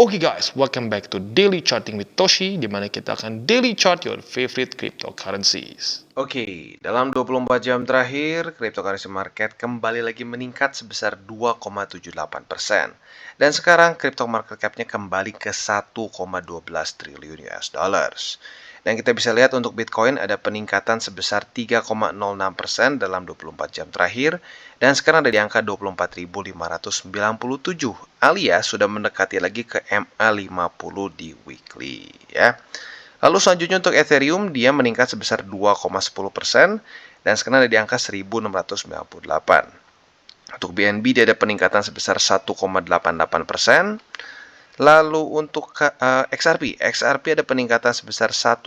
Oke guys, welcome back to Daily Charting with Toshi, di mana kita akan daily chart your favorite cryptocurrencies. Oke, dalam 24 jam terakhir, cryptocurrency market kembali lagi meningkat sebesar 2,78%. Dan sekarang crypto market cap-nya kembali ke 1,12 triliun US dollars. Dan kita bisa lihat untuk Bitcoin ada peningkatan sebesar 3,06% dalam 24 jam terakhir. Dan sekarang ada di angka 24.597 alias sudah mendekati lagi ke MA50 di weekly ya. Lalu selanjutnya untuk Ethereum, dia meningkat sebesar 2,10% dan sekarang ada di angka 1.698. Untuk BNB dia ada peningkatan sebesar 1,88%. Lalu untuk XRP ada peningkatan sebesar 1,13%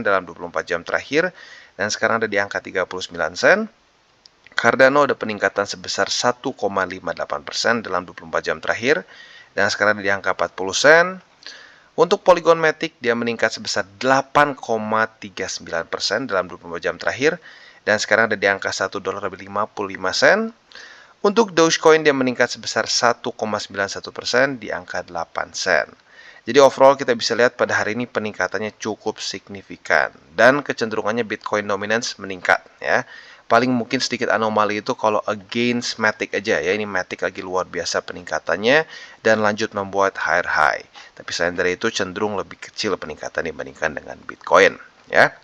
dalam 24 jam terakhir dan sekarang ada di angka 39 sen. Cardano ada peningkatan sebesar 1,58% dalam 24 jam terakhir dan sekarang ada di angka 40 sen. Untuk Polygon Matic dia meningkat sebesar 8,39% dalam 24 jam terakhir dan sekarang ada di angka $1.55. Untuk Dogecoin dia meningkat sebesar 1,91% di angka 8 sen. Jadi overall kita bisa lihat pada hari ini peningkatannya cukup signifikan dan kecenderungannya Bitcoin dominance meningkat ya. Paling mungkin sedikit anomali itu kalau against Matic aja ya. Ini Matic lagi luar biasa peningkatannya dan lanjut membuat higher high. Tapi selain dari itu cenderung lebih kecil peningkatan dibandingkan dengan Bitcoin ya.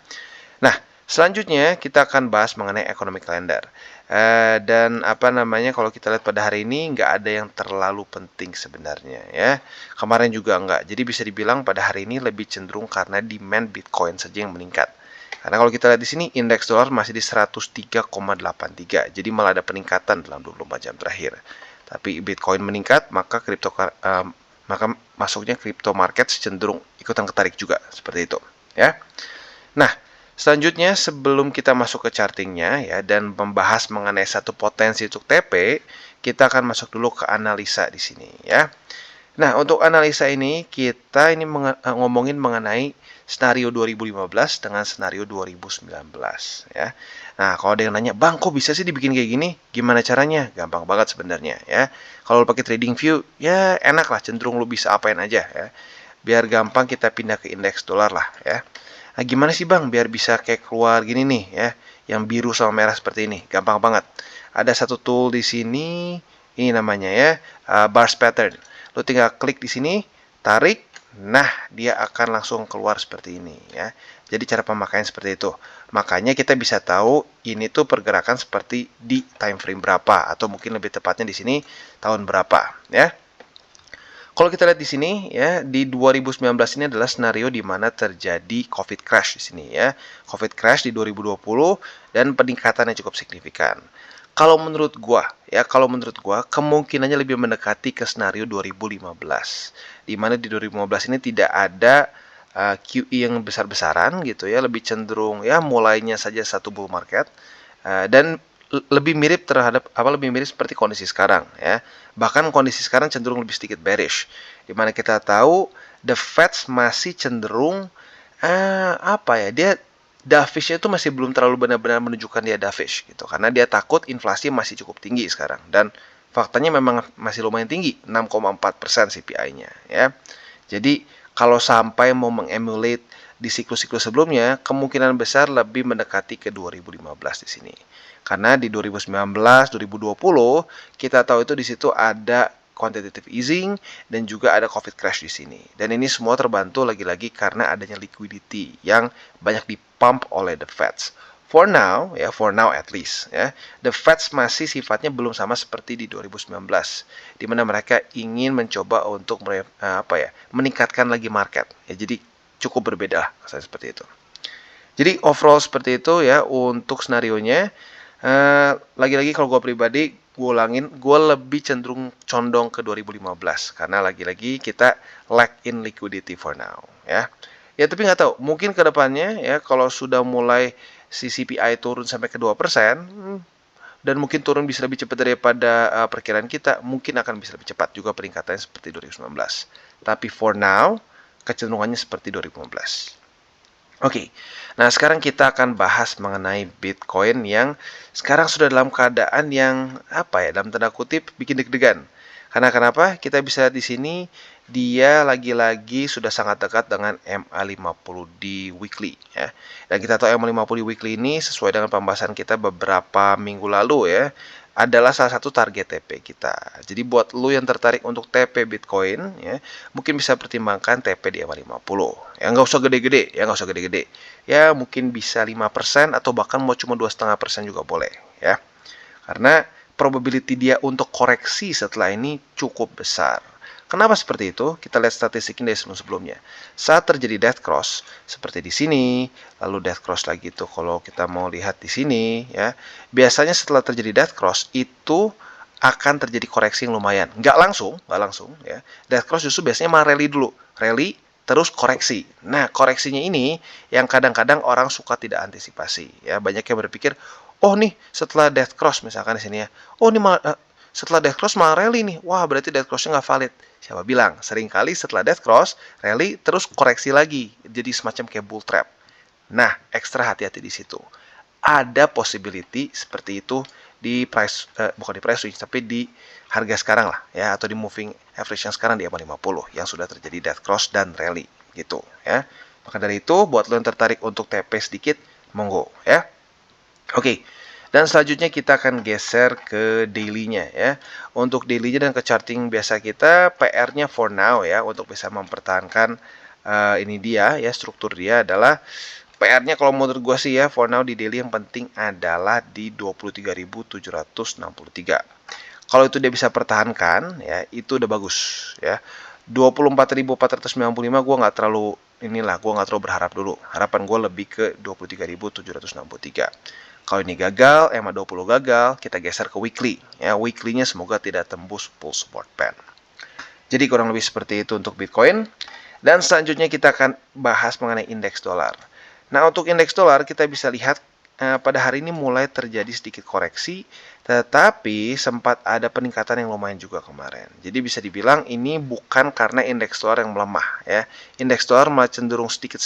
Nah, selanjutnya kita akan bahas mengenai economic calendar. Dan kalau kita lihat pada hari ini nggak ada yang terlalu penting sebenarnya ya. Kemarin juga nggak. Jadi bisa dibilang pada hari ini lebih cenderung karena demand Bitcoin saja yang meningkat. Karena kalau kita lihat di sini indeks dolar masih di 103,83. Jadi malah ada peningkatan dalam 24 jam terakhir. Tapi Bitcoin meningkat, maka masuknya crypto market cenderung ikutan ketarik juga seperti itu ya. Nah, selanjutnya sebelum kita masuk ke chartingnya ya dan membahas mengenai satu potensi untuk TP, kita akan masuk dulu ke analisa di sini ya. Nah, untuk analisa ini kita ngomongin mengenai skenario 2015 dengan skenario 2019 ya. Nah, kalau ada yang nanya, "Bang, kok bisa sih dibikin kayak gini? Gimana caranya?" Gampang banget sebenarnya ya. Kalau lo pakai trading view, ya enak lah, cenderung lo bisa apain aja ya. Biar gampang kita pindah ke indeks dolar lah ya. Nah, gimana sih Bang biar bisa kayak keluar gini nih ya, yang biru sama merah seperti ini? Gampang banget. Ada satu tool di sini, ini namanya ya, bars pattern. Lo tinggal klik di sini, tarik, nah dia akan langsung keluar seperti ini ya. Jadi cara pemakaian seperti itu. Makanya kita bisa tahu ini tuh pergerakan seperti di time frame berapa atau mungkin lebih tepatnya di sini tahun berapa ya. Kalau kita lihat di sini ya, di 2019 ini adalah skenario di mana terjadi COVID crash di sini ya. COVID crash di 2020 dan peningkatannya cukup signifikan. Kalau menurut gua kemungkinannya lebih mendekati ke skenario 2015. Di mana di 2015 ini tidak ada QE yang besar-besaran gitu ya, lebih cenderung ya mulainya saja satu bull market dan lebih mirip seperti kondisi sekarang ya. Bahkan kondisi sekarang cenderung lebih sedikit bearish. Di mana kita tahu the Fed masih cenderung dia dovish-nya itu masih belum terlalu benar-benar menunjukkan dia dovish gitu. Karena dia takut inflasi masih cukup tinggi sekarang dan faktanya memang masih lumayan tinggi, 6,4% CPI-nya ya. Jadi kalau sampai mau mengemulate di siklus-siklus sebelumnya, kemungkinan besar lebih mendekati ke 2015 di sini. Karena di 2019, 2020 kita tahu itu di situ ada quantitative easing dan juga ada COVID crash di sini. Dan ini semua terbantu lagi-lagi karena adanya liquidity yang banyak dipump oleh the Feds. For now at least ya, the Feds masih sifatnya belum sama seperti di 2019, di mana mereka ingin mencoba untuk meningkatkan lagi market. Ya, jadi cukup berbeda lah seperti itu. Jadi overall seperti itu ya untuk skenarionya. Lagi-lagi kalau gue pribadi, gue ulangin, gue lebih cenderung condong ke 2015 karena lagi-lagi kita lack in liquidity for now ya. Ya tapi nggak tahu, mungkin ke depannya ya kalau sudah mulai si CPI turun sampai ke 2% dan mungkin turun bisa lebih cepat daripada perkiraan kita, mungkin akan bisa lebih cepat juga peningkatannya seperti 2019. Tapi for now kecenderungannya seperti 2015. Oke, nah sekarang kita akan bahas mengenai Bitcoin yang sekarang sudah dalam keadaan yang dalam tanda kutip bikin deg-degan. Karena kenapa? Kita bisa lihat di sini dia lagi-lagi sudah sangat dekat dengan MA50 di weekly ya. Dan kita tahu MA50 di weekly ini sesuai dengan pembahasan kita beberapa minggu lalu ya, adalah salah satu target TP kita. Jadi buat lu yang tertarik untuk TP Bitcoin ya, mungkin bisa pertimbangkan TP di MA50. Ya nggak usah gede-gede, ya nggak usah gede-gede. Ya mungkin bisa 5% atau bahkan mau cuma 2,5% juga boleh ya. Karena probability dia untuk koreksi setelah ini cukup besar. Kenapa seperti itu? Kita lihat statistiknya dari sebelum-sebelumnya. Saat terjadi death cross, seperti di sini, lalu death cross lagi tuh kalau kita mau lihat di sini, ya, biasanya setelah terjadi death cross itu akan terjadi koreksi yang lumayan. Nggak langsung, ya. Death cross justru biasanya malah rally dulu, rally terus koreksi. Nah, koreksinya ini yang kadang-kadang orang suka tidak antisipasi, ya. Banyak yang berpikir, oh nih setelah death cross misalkan di sini ya, oh ini setelah death cross malah rally nih, wah berarti death crossnya nggak valid. Siapa bilang? Seringkali setelah death cross, rally terus koreksi lagi, jadi semacam kayak bull trap. Nah, ekstra hati-hati di situ. Ada possibility seperti itu di price, bukan di price range, tapi di harga sekarang lah, ya, atau di moving average yang sekarang di MA50 yang sudah terjadi death cross dan rally, gitu, ya. Maka dari itu, buat lo yang tertarik untuk TP sedikit, monggo, ya. Oke. Dan selanjutnya kita akan geser ke daily-nya ya. Untuk daily-nya dan ke charting biasa kita, PR-nya for now ya, untuk bisa mempertahankan ini dia ya, struktur dia adalah PR-nya kalau menurut gue sih ya, for now di daily yang penting adalah di 23.763. Kalau itu dia bisa pertahankan ya, itu udah bagus ya. 24.495 gue nggak terlalu berharap dulu. Harapan gue lebih ke 23.763. Kalau ini gagal, MA20 gagal, kita geser ke weekly. Ya, weekly-nya semoga tidak tembus full support band. Jadi kurang lebih seperti itu untuk Bitcoin. Dan selanjutnya kita akan bahas mengenai indeks dolar. Nah, untuk indeks dolar kita bisa lihat pada hari ini mulai terjadi sedikit koreksi, tetapi sempat ada peningkatan yang lumayan juga kemarin. Jadi bisa dibilang ini bukan karena indeks dolar yang melemah ya. Indeks dolar malah cenderung sedikit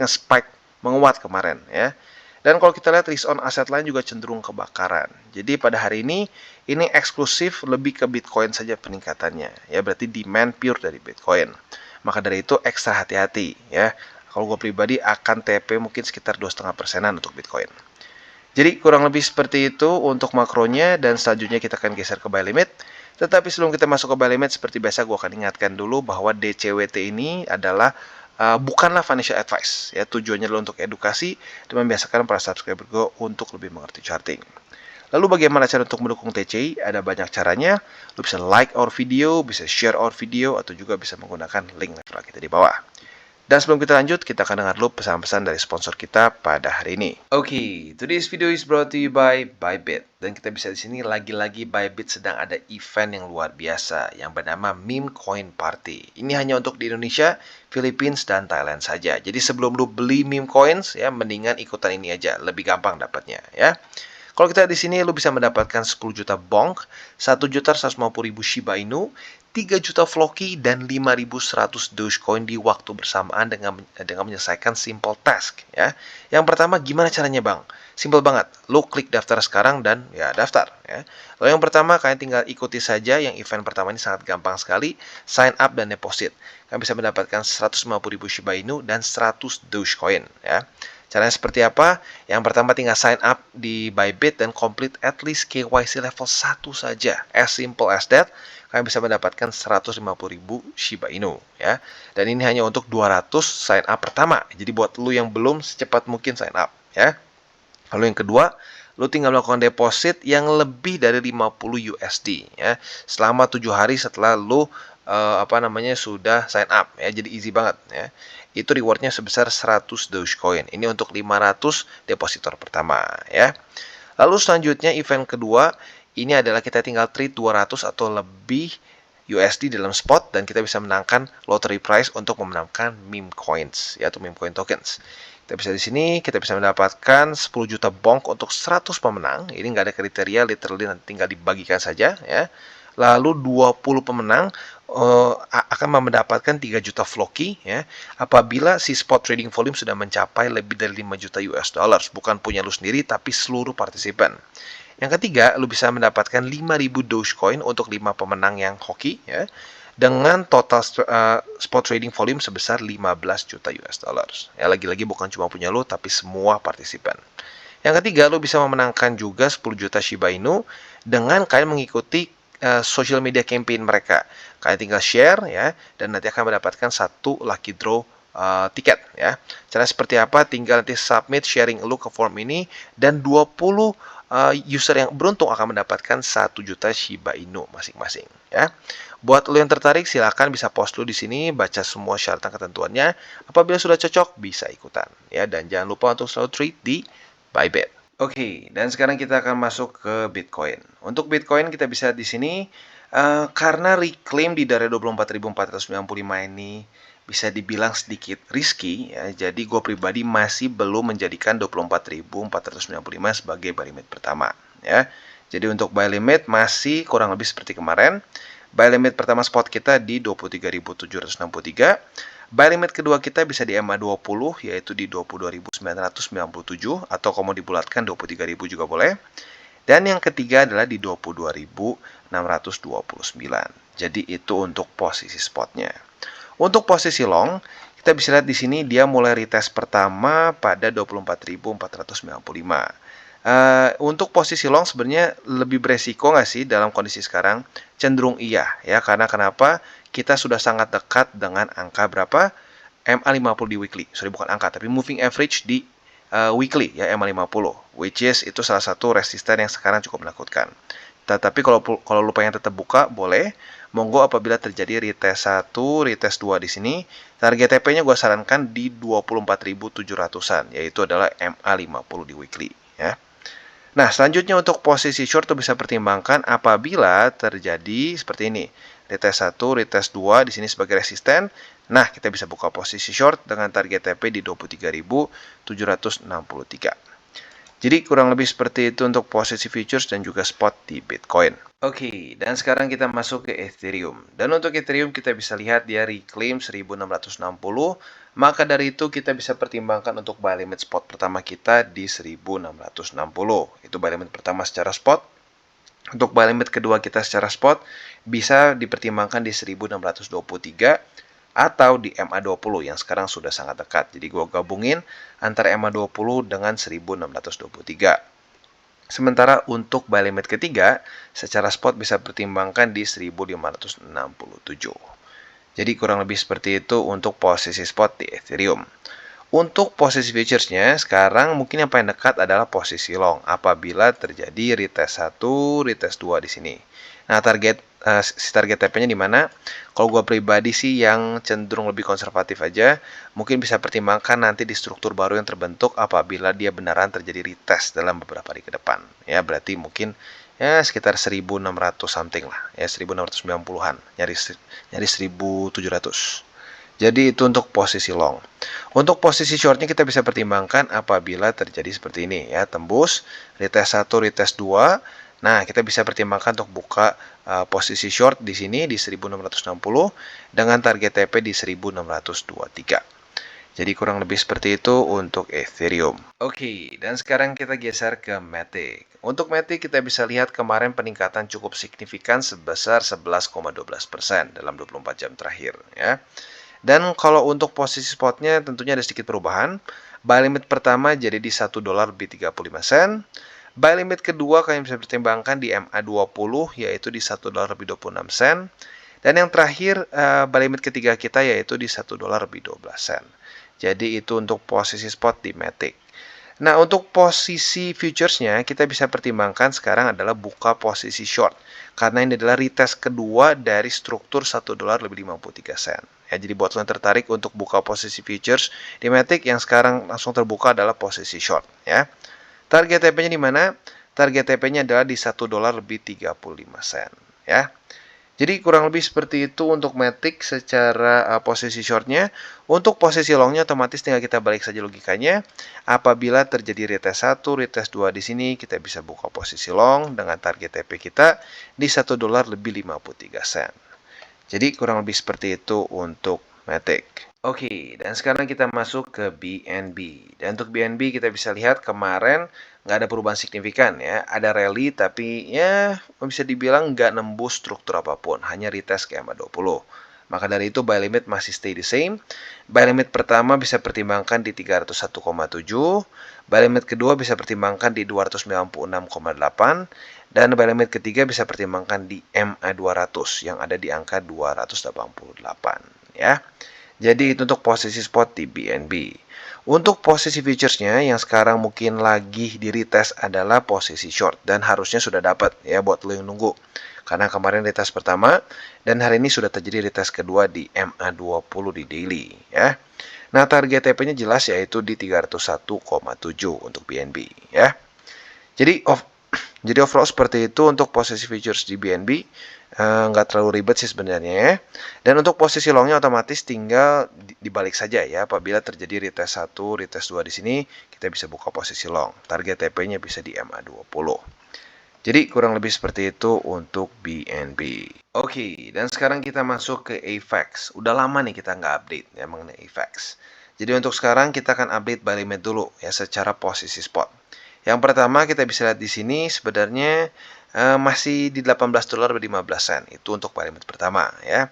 nge-spike menguat kemarin ya. Dan kalau kita lihat risk on aset lain juga cenderung kebakaran. Jadi pada hari ini eksklusif lebih ke Bitcoin saja peningkatannya. Ya berarti demand pure dari Bitcoin. Maka dari itu ekstra hati-hati ya. Kalau gue pribadi akan TP mungkin sekitar 2,5%-an untuk Bitcoin. Jadi kurang lebih seperti itu untuk makronya dan selanjutnya kita akan geser ke buy limit. Tetapi sebelum kita masuk ke buy limit seperti biasa gue akan ingatkan dulu bahwa DCWT ini adalah bukanlah financial advice ya, tujuannya adalah untuk edukasi dan membiasakan para subscriber gue untuk lebih mengerti charting. Lalu bagaimana cara untuk mendukung TCI? Ada banyak caranya. Lu bisa like our video, bisa share our video, atau juga bisa menggunakan link referral kita di bawah. Dan sebelum kita lanjut, kita akan dengar dulu pesan-pesan dari sponsor kita pada hari ini. Oke, today's video is brought to you by Bybit. Dan kita bisa di sini lagi-lagi Bybit sedang ada event yang luar biasa yang bernama Meme Coin Party. Ini hanya untuk di Indonesia, Philippines, dan Thailand saja. Jadi sebelum lu beli meme coins ya, mendingan ikutan ini aja, lebih gampang dapatnya ya. Kalau kita di sini lu bisa mendapatkan 10 juta bonk, 1.150.000 Shiba Inu, 3 juta Floki, dan 5.100 Dogecoin di waktu bersamaan dengan menyelesaikan simple task ya. Yang pertama gimana caranya bang? Simple banget, lu klik daftar sekarang dan ya daftar ya. Lalu yang pertama kalian tinggal ikuti saja, yang event pertama ini sangat gampang sekali, sign up dan deposit. Kalian bisa mendapatkan 150.000 Shiba Inu dan 100 Dogecoin ya. Caranya seperti apa? Yang pertama tinggal sign up di Bybit dan complete at least KYC level 1 saja. As simple as that. Kalian bisa mendapatkan 150.000 Shiba Inu ya. Dan ini hanya untuk 200 sign up pertama. Jadi buat lu yang belum, secepat mungkin sign up ya. Lalu yang kedua, lu tinggal melakukan deposit yang lebih dari 50 USD ya. Selama 7 hari setelah lu sudah sign up ya. Jadi easy banget ya. Itu rewardnya sebesar 100 Dogecoin. Ini untuk 500 depositor pertama ya. Lalu selanjutnya event kedua, ini adalah kita tinggal trade 200 atau lebih USD dalam spot dan kita bisa menangkan lottery prize untuk memenangkan meme coins ya, atau meme coin tokens. Kita bisa di sini kita bisa mendapatkan 10 juta bonk untuk 100 pemenang. Ini nggak ada kriteria, literally nanti tinggal dibagikan saja ya. Lalu 20 pemenang akan mendapatkan 3 juta Floki ya, apabila si spot trading volume sudah mencapai lebih dari 5 juta US dollars, bukan punya lu sendiri tapi seluruh partisipan. Yang ketiga, lu bisa mendapatkan 5.000 Dogecoin untuk 5 pemenang yang hoki ya. dengan total spot trading volume sebesar 15 juta US dollars. Ya, lagi-lagi bukan cuma punya lo, tapi semua partisipan. Yang ketiga, lo bisa memenangkan juga 10 juta Shiba Inu dengan kalian mengikuti social media campaign mereka. Kalian tinggal share ya, dan nanti akan mendapatkan satu lucky draw tiket ya. Cara seperti apa? Tinggal nanti submit sharing lo ke form ini dan 20 user yang beruntung akan mendapatkan 1 juta Shiba Inu masing-masing ya. Buat lo yang tertarik, silakan bisa post lo di sini, baca semua syarat dan ketentuannya. Apabila sudah cocok, bisa ikutan ya. Dan jangan lupa untuk selalu trade di Bybit. Oke, dan sekarang kita akan masuk ke Bitcoin. Untuk Bitcoin kita bisa di sini karena reclaim di daerah 24.495 ini bisa dibilang sedikit risky ya. Jadi gue pribadi masih belum menjadikan 24.495 sebagai buy limit pertama ya. Jadi untuk buy limit masih kurang lebih seperti kemarin. Buy limit pertama spot kita di 23.763. Buy limit kedua kita bisa di MA20 yaitu di 22.997 atau kalau mau dibulatkan 23.000 juga boleh. Dan yang ketiga adalah di 22.629. Jadi itu untuk posisi spotnya. Untuk posisi long, kita bisa lihat di sini dia mulai retest pertama pada 24.495. Untuk posisi long sebenarnya lebih beresiko nggak sih dalam kondisi sekarang? Cenderung iya ya, karena kenapa? Kita sudah sangat dekat dengan angka berapa? MA50 di weekly. Sorry, bukan angka, tapi moving average di weekly ya, MA50. Which is itu salah satu resisten yang sekarang cukup menakutkan. Tetapi kalau lu pengen tetap buka, boleh. Monggo apabila terjadi retest 1, retest 2 di sini. Target TP-nya gue sarankan di 24.700-an, yaitu adalah MA50 di weekly ya. Nah, selanjutnya untuk posisi short tuh bisa pertimbangkan apabila terjadi seperti ini. Retest 1, retest 2 di sini sebagai resisten. Nah, kita bisa buka posisi short dengan target TP di 23.763. Jadi kurang lebih seperti itu untuk posisi futures dan juga spot di Bitcoin. Oke, dan sekarang kita masuk ke Ethereum. Dan untuk Ethereum kita bisa lihat dia reclaim 1660. Maka dari itu kita bisa pertimbangkan untuk buy limit spot pertama kita di 1660. Itu buy limit pertama secara spot. Untuk buy limit kedua kita secara spot bisa dipertimbangkan di 1623 atau di MA20 yang sekarang sudah sangat dekat. Jadi gue gabungin antara MA20 dengan 1623. Sementara untuk buy limit ketiga secara spot bisa pertimbangkan di 1567. Jadi kurang lebih seperti itu untuk posisi spot di Ethereum. Untuk posisi futuresnya, sekarang mungkin yang paling dekat adalah posisi long apabila terjadi retest 1, retest 2 di sini. Nah, target TP-nya di mana? Kalau gue pribadi sih yang cenderung lebih konservatif aja, mungkin bisa pertimbangkan nanti di struktur baru yang terbentuk apabila dia beneran terjadi retest dalam beberapa hari ke depan. Ya, berarti mungkin ya sekitar 1600 something lah, ya 1690-an, nyaris 1700. Jadi itu untuk posisi long. Untuk posisi shortnya kita bisa pertimbangkan apabila terjadi seperti ini ya, tembus retest 1, retest 2. Nah, kita bisa pertimbangkan untuk buka posisi short di sini di 1660 dengan target TP di 1623. Jadi kurang lebih seperti itu untuk Ethereum. Oke, dan sekarang kita geser ke Matic. Untuk Matic kita bisa lihat kemarin peningkatan cukup signifikan sebesar 11,12% dalam 24 jam terakhir ya. Dan kalau untuk posisi spotnya tentunya ada sedikit perubahan. Buy limit pertama jadi di 1 dolar lebih 35 sen. Buy limit kedua kalian bisa pertimbangkan di MA20 yaitu di 1 dolar lebih 26 sen. Dan yang terakhir buy limit ketiga kita yaitu di 1 dolar lebih 12 sen. Jadi itu untuk posisi spot di Matic. Nah, untuk posisi futuresnya kita bisa pertimbangkan sekarang adalah buka posisi short. Karena ini adalah retest kedua dari struktur 1 dolar lebih 53 sen. Ya, jadi buat kalian tertarik untuk buka posisi futures di Matic yang sekarang langsung terbuka adalah posisi short ya. Target TP-nya di mana? Target TP-nya adalah di 1 dolar lebih 35 sen ya. Jadi kurang lebih seperti itu untuk Matic secara posisi shortnya. Untuk posisi longnya otomatis tinggal kita balik saja logikanya. Apabila terjadi retest 1, retest 2 di sini kita bisa buka posisi long dengan target TP kita di 1 dolar lebih 53 sen. Jadi kurang lebih seperti itu untuk Matic. Oke, dan sekarang kita masuk ke BNB. Dan untuk BNB kita bisa lihat kemarin nggak ada perubahan signifikan ya. Ada rally tapi ya bisa dibilang nggak nembus struktur apapun, hanya retest ke EMA20. Maka dari itu buy limit masih stay the same. Buy limit pertama bisa pertimbangkan di 301,7, buy limit kedua bisa pertimbangkan di 296,8, dan buy limit ketiga bisa pertimbangkan di MA200 yang ada di angka 288 ya. Jadi itu untuk posisi spot di BNB. Untuk posisi futuresnya yang sekarang mungkin lagi di retest adalah posisi short dan harusnya sudah dapat ya buat lo yang nunggu. Karena kemarin retest pertama dan hari ini sudah terjadi retest kedua di MA20 di daily ya. Nah, target TP-nya jelas yaitu di 301,7 untuk BNB ya. Jadi overall seperti itu untuk posisi futures di BNB. Nggak terlalu ribet sih sebenarnya ya. Dan untuk posisi longnya otomatis tinggal dibalik saja ya. Apabila terjadi retest 1, retest 2 di sini, kita bisa buka posisi long. Target TP-nya bisa di MA20. Jadi kurang lebih seperti itu untuk BNB. Oke, dan sekarang kita masuk ke AVAX. Udah lama nih kita nggak update ya mengenai AVAX. Jadi untuk sekarang kita akan update buy limit dulu ya secara posisi spot. Yang pertama kita bisa lihat di sini sebenarnya masih di $18.15. Itu untuk buy limit pertama ya.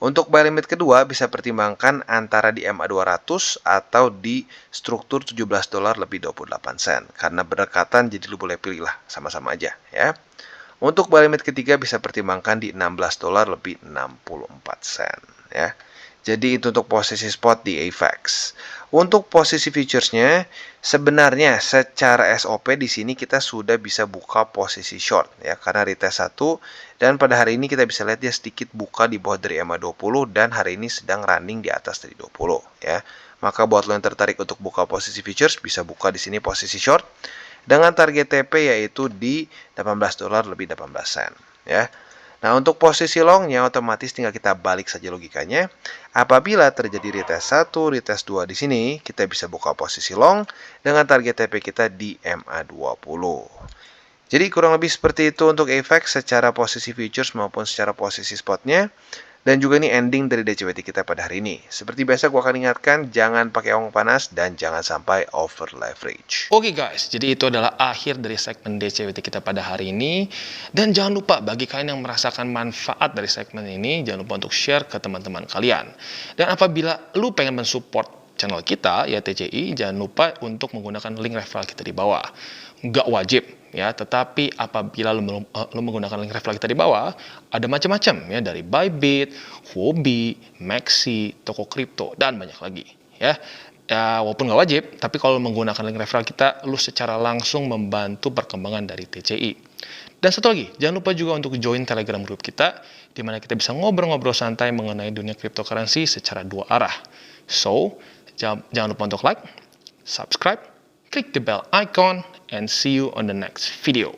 Untuk buy limit kedua bisa pertimbangkan antara di MA200 atau di struktur $17.28. Karena berdekatan jadi lu boleh pilih lah, sama-sama aja ya. Untuk buy limit ketiga bisa pertimbangkan di $16.64 ya. Jadi itu untuk posisi spot di AVAX. Untuk posisi futuresnya sebenarnya secara SOP di sini kita sudah bisa buka posisi short ya karena retest 1 dan pada hari ini kita bisa lihat dia sedikit buka di bawah dari MA20 dan hari ini sedang running di atas dari 20 ya. Maka buat lo yang tertarik untuk buka posisi futures bisa buka di sini posisi short dengan target TP yaitu di $18.18 ya. Nah, untuk posisi longnya otomatis tinggal kita balik saja logikanya. Apabila terjadi retest 1, retest 2 di sini, kita bisa buka posisi long dengan target TP kita di MA20. Jadi kurang lebih seperti itu untuk AVAX secara posisi futures maupun secara posisi spotnya. Dan juga ini ending dari DCWT kita pada hari ini. Seperti biasa gue akan ingatkan, jangan pakai uang panas dan jangan sampai over leverage. Oke guys, jadi itu adalah akhir dari segmen DCWT kita pada hari ini. Dan jangan lupa bagi kalian yang merasakan manfaat dari segmen ini, jangan lupa untuk share ke teman-teman kalian. Dan apabila lu pengen mensupport channel kita, ya TCI, jangan lupa untuk menggunakan link referral kita di bawah. Nggak wajib ya, tetapi apabila lu menggunakan link referral kita di bawah, ada macam-macam ya, dari Bybit, Huobi, Maxi, toko kripto, dan banyak lagi ya. Ya, walaupun nggak wajib, tapi kalau menggunakan link referral kita, lu secara langsung membantu perkembangan dari TCI. Dan satu lagi, jangan lupa juga untuk join Telegram group kita, di mana kita bisa ngobrol-ngobrol santai mengenai dunia cryptocurrency secara dua arah. So, jangan lupa untuk like, subscribe, click the bell icon, and see you on the next video.